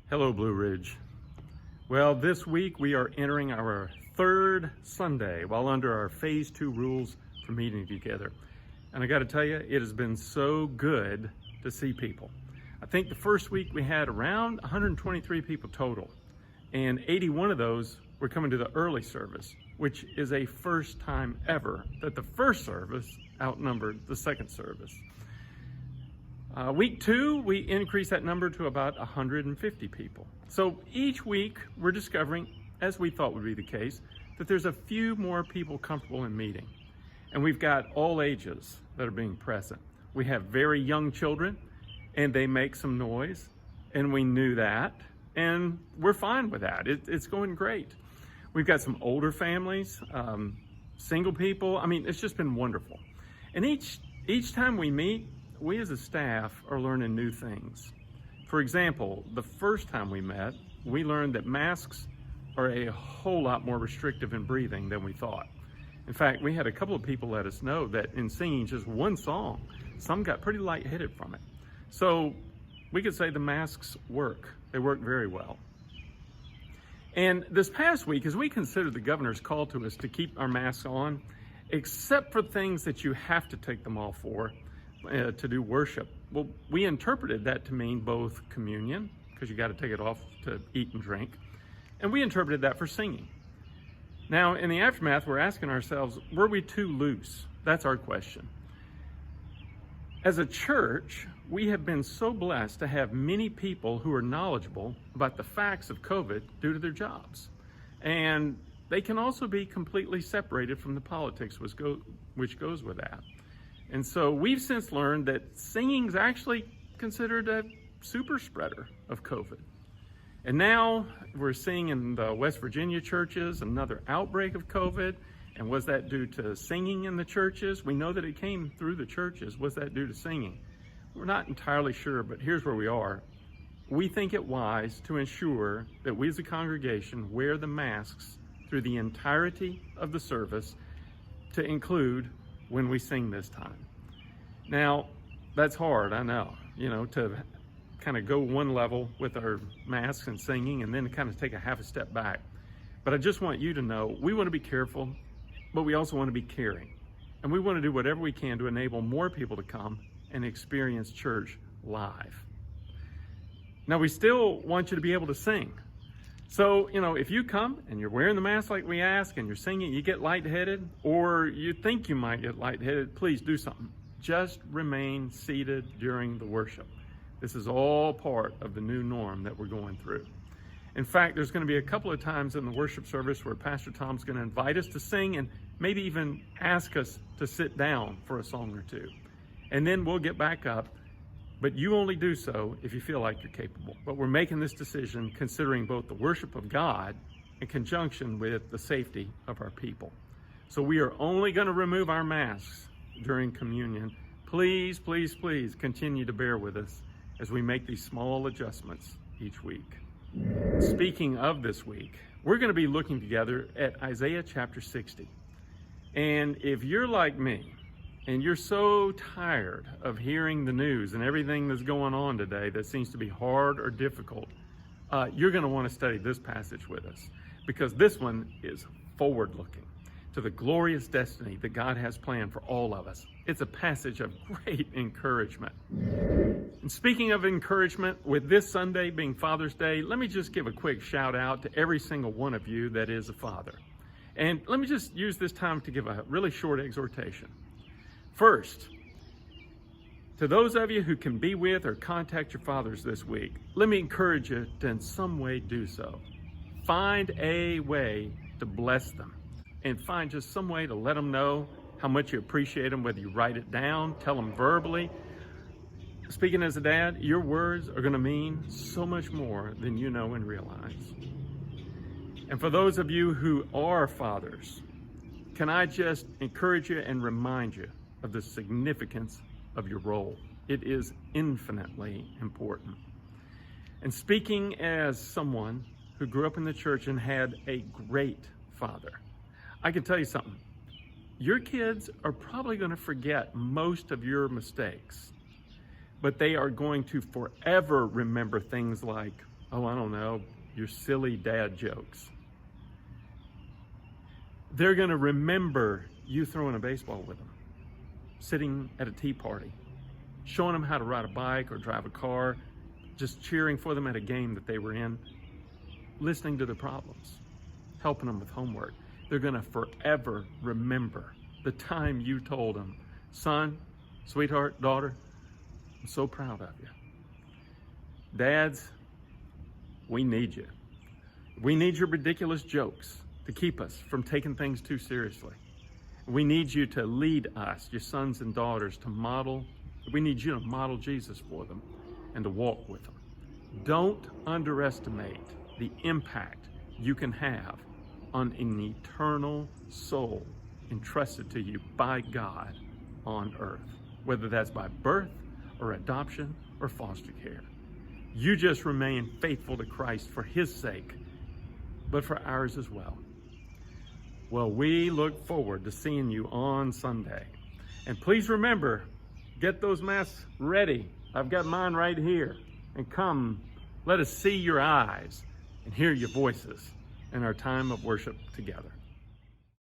Hello, Blue Ridge. Well, this week we are entering our third Sunday while under our Phase 2 rules for meeting together. And I got to tell you, it has been so good to see people. I think the first week we had around 123 people total, and 81 of those were coming to the early service, which is a first time ever that the first service outnumbered the second service. Week 2, we increased that number to about 150 people. So each week we're discovering, as we thought would be the case, that there's a few more people comfortable in meeting. And we've got all ages that are being present. We have very young children, and they make some noise, and we knew that, and we're fine with that. It's going great. We've got some older families, single people. I mean, it's just been wonderful. And each time we meet, we as a staff are learning new things. For example, the first time we met, we learned that masks are a whole lot more restrictive in breathing than we thought. In fact, we had a couple of people let us know that in singing just one song, some got pretty lightheaded from it. So we could say the masks work. They work very well. And this past week, as we considered the governor's call to us to keep our masks on, except for things that you have to take them off for, to do worship. Well, we interpreted that to mean both communion, because you got to take it off to eat and drink, and we interpreted that for singing. Now, in the aftermath, we're asking ourselves, were we too loose? That's our question. As a church, we have been so blessed to have many people who are knowledgeable about the facts of COVID due to their jobs. And they can also be completely separated from the politics which goes with that. And so we've since learned that singing is actually considered a super spreader of COVID. And now we're seeing in the West Virginia churches another outbreak of COVID. And was that due to singing in the churches? We know that it came through the churches. Was that due to singing? We're not entirely sure, but here's where we are. We think it wise to ensure that we as a congregation wear the masks through the entirety of the service, to include when we sing this time. Now, that's hard, I know, to kind of go one level with our masks and singing and then kind of take a half a step back. But I just want you to know, we want to be careful, but we also want to be caring. And we want to do whatever we can to enable more people to come and experience church live. Now, we still want you to be able to sing. So, if you come and you're wearing the mask like we ask and you're singing, you get lightheaded, or you think you might get lightheaded, please do something. Just remain seated during the worship. This is all part of the new norm that we're going through. In fact, there's going to be a couple of times in the worship service where Pastor Tom's going to invite us to sing and maybe even ask us to sit down for a song or two. And then we'll get back up. But you only do so if you feel like you're capable. But we're making this decision considering both the worship of God in conjunction with the safety of our people. So we are only going to remove our masks during communion. Please, please, please continue to bear with us as we make these small adjustments each week. Speaking of this week, we're going to be looking together at Isaiah chapter 60. And if you're like me, and you're so tired of hearing the news and everything that's going on today that seems to be hard or difficult, you're going to want to study this passage with us, because this one is forward-looking to the glorious destiny that God has planned for all of us. It's a passage of great encouragement. And speaking of encouragement, with this Sunday being Father's Day, let me just give a quick shout out to every single one of you that is a father. And let me just use this time to give a really short exhortation. First, to those of you who can be with or contact your fathers this week, let me encourage you to in some way do so. Find a way to bless them, and find just some way to let them know how much you appreciate them, whether you write it down, tell them verbally. Speaking as a dad, your words are going to mean so much more than you know and realize. And for those of you who are fathers, can I just encourage you and remind you of the significance of your role? It is infinitely important. And speaking as someone who grew up in the church and had a great father, I can tell you something. Your kids are probably going to forget most of your mistakes, but they are going to forever remember things like, oh, I don't know, your silly dad jokes. They're going to remember you throwing a baseball with them, sitting at a tea party, showing them how to ride a bike or drive a car, just cheering for them at a game that they were in, listening to their problems, helping them with homework. They're going to forever remember the time you told them, son, sweetheart, daughter, I'm so proud of you. Dads, we need you. We need your ridiculous jokes to keep us from taking things too seriously. We need you to lead us, your sons and daughters, to model. We need you to model Jesus for them and to walk with them. Don't underestimate the impact you can have on an eternal soul entrusted to you by God on earth, whether that's by birth or adoption or foster care. You just remain faithful to Christ for his sake, but for ours as well. Well, we look forward to seeing you on Sunday. And please remember, get those masks ready. I've got mine right here. And come, let us see your eyes and hear your voices in our time of worship together.